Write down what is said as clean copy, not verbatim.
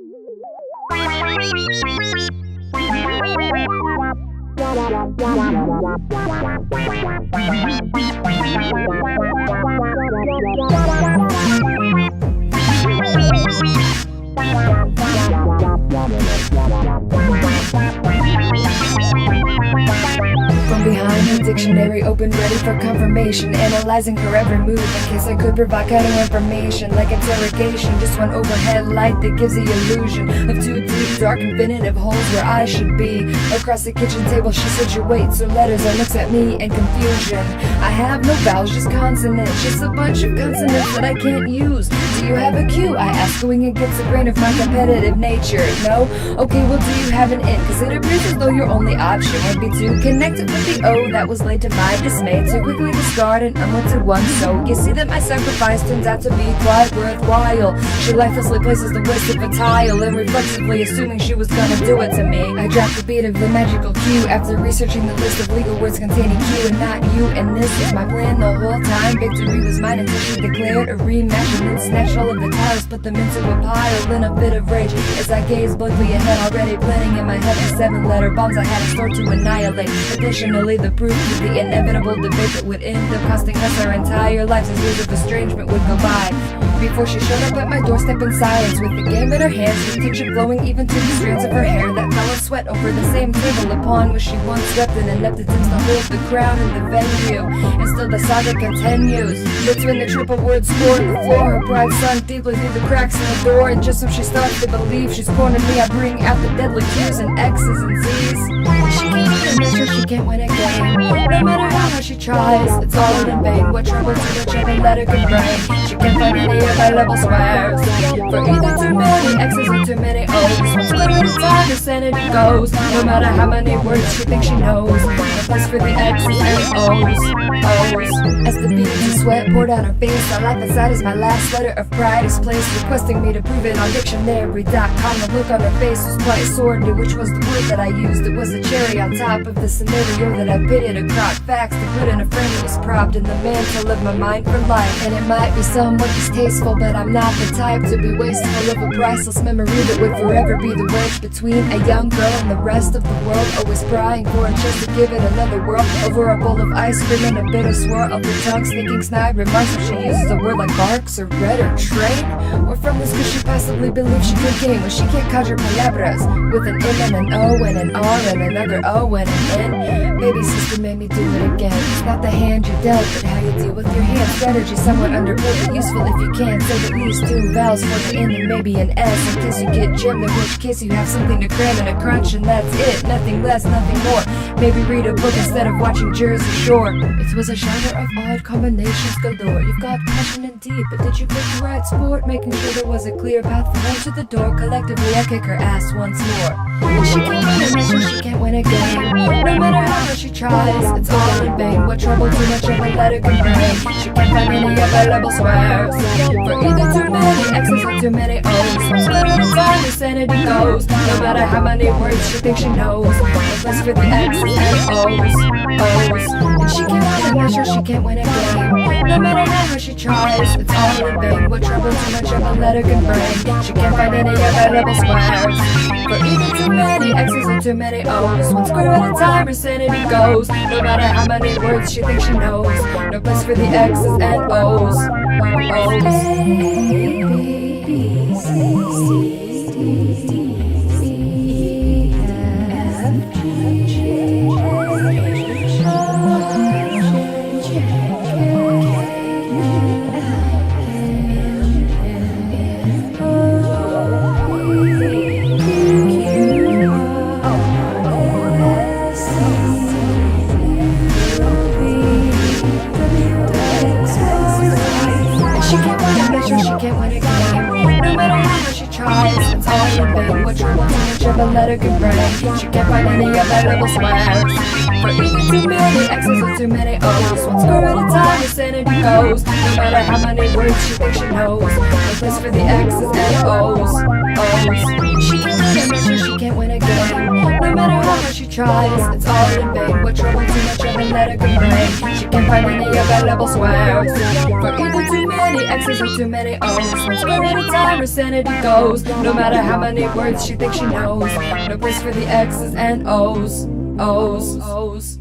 From behind the dictionary, open, ready for confirmation, analyzing her every move in case I could provide kind of information, like interrogation. Just one overhead light that gives the illusion of two deep, dark, infinitive holes where I should be. Across the kitchen table she situates her letters and looks at me in confusion. I have no vowels, just consonants, just a bunch of consonants that I can't use. Do you have a cue? I ask, going against the grain of my competitive nature. No? Okay, well, do you have an in? Cause it appears as though your only option would be to connect it with the O that was laid to my dismay, to quickly discard an unwanted one. So you see that my sacrifice turns out to be quite worthwhile. She lifelessly places the waste of a tile, and reflexively assuming she was gonna do it to me, I dropped the beat of the magical cue after researching the list of legal words containing Q and not you. And this was my plan the whole time. Victory was mine until she declared a rematch, and then snatched all of the tiles, put them into a pile in a bit of rage as I gazed blankly ahead, already planning in my head the 7-letter bombs I had in store to annihilate. Additionally, the proof of the inevitable debate that would end up costing us our entire lives as years of estrangement would go by. Before she showed up at my doorstep in silence, with the game in her hands, with tension flowing even to the strands of her hair that fell in sweat over the same table upon which she once slept in an attempts to hold the crown in the venue. And still the saga continues. Between the triple word score on the floor, her pride sunk deeply through the cracks in the door, and just when she starts to believe she's cornered me, I bring out the deadly Q's and X's and Z's. She can't even measure, she can't win a game. No matter how hard she tries, it's all in vain. What trouble to the chip and let her can bring. She can't find any available squares for either too many X's or too many O's. One split at a time, her sanity goes. No matter how many words she thinks she knows, the place for the X's and O's. As the beads of sweat poured down her face, I laugh inside as my last letter of pride is placed, requesting me to prove it on dictionary.com. The look on her face was quite sordid, which was the word that I used. It was a cherry on top of the scenario that I pitted across facts to put in a frame that was propped in the mantle of my mind for life. And it might be somewhat distasteful, but I'm not the type to be wasteful of a priceless memory that would forever be the wedge between a young girl and the rest of the world, always prying for a chance to give it another whirl over a bowl of ice cream and a bitter swirl of the tongue sneaking snide remarks when she uses a word like barks or red or train. Or from this could she possibly believe she could game when she can't conjure palabras with an M and an O and an R and another O and an N? Baby sister made me do it again. It's not the hand you dealt, but how you deal with your hand. Strategy somewhat understood, but useful if you can. Save at least 2 vowels for the N and maybe an S in case you get gemmed, in which case you have something to cram in a crunch, and that's it. Nothing less, nothing more. Maybe read a book instead of watching Jersey Shore. It was a genre of odd combinations galore. You've got passion and deep, but did you pick the right sport? Making sure there was a clear path for her to the door. Collectively I kick her ass once more. She can't win a measure, she can't win a game. No matter how hard she tries, it's all in vain. What trouble too much of a letter can bring. She can't find any available squares for either too many X's or too many O's. One split at a time, her sanity goes. No matter how many words she thinks she knows, the place for the X's and O's. And she can't win a measure, she can't win a game. No matter how hard she tries, it's all in vain. What trouble too much of a letter can bring. She can't find any available squares for either too many X's or too many O's. One square at a time, her sanity goes. No matter how many words she thinks she knows, no place for the X's and O's. She can't win a game. No matter how much she tries, it's all in vain. What trouble too much of a letter can bring. She can't find any available squares for either too many X's or too many O's. One score at a time, her sanity goes. No matter how many words she thinks she knows, no place for the X's and O's. She can't win a measure, she can't win a game. No matter how much she tries, it's all in vain. What trouble too much of an let her complain. She can't find any available swears. For either too many X's or too many O's. One split at a time her sanity goes. No matter how many words she thinks she knows. No place for the X's and O's. O's.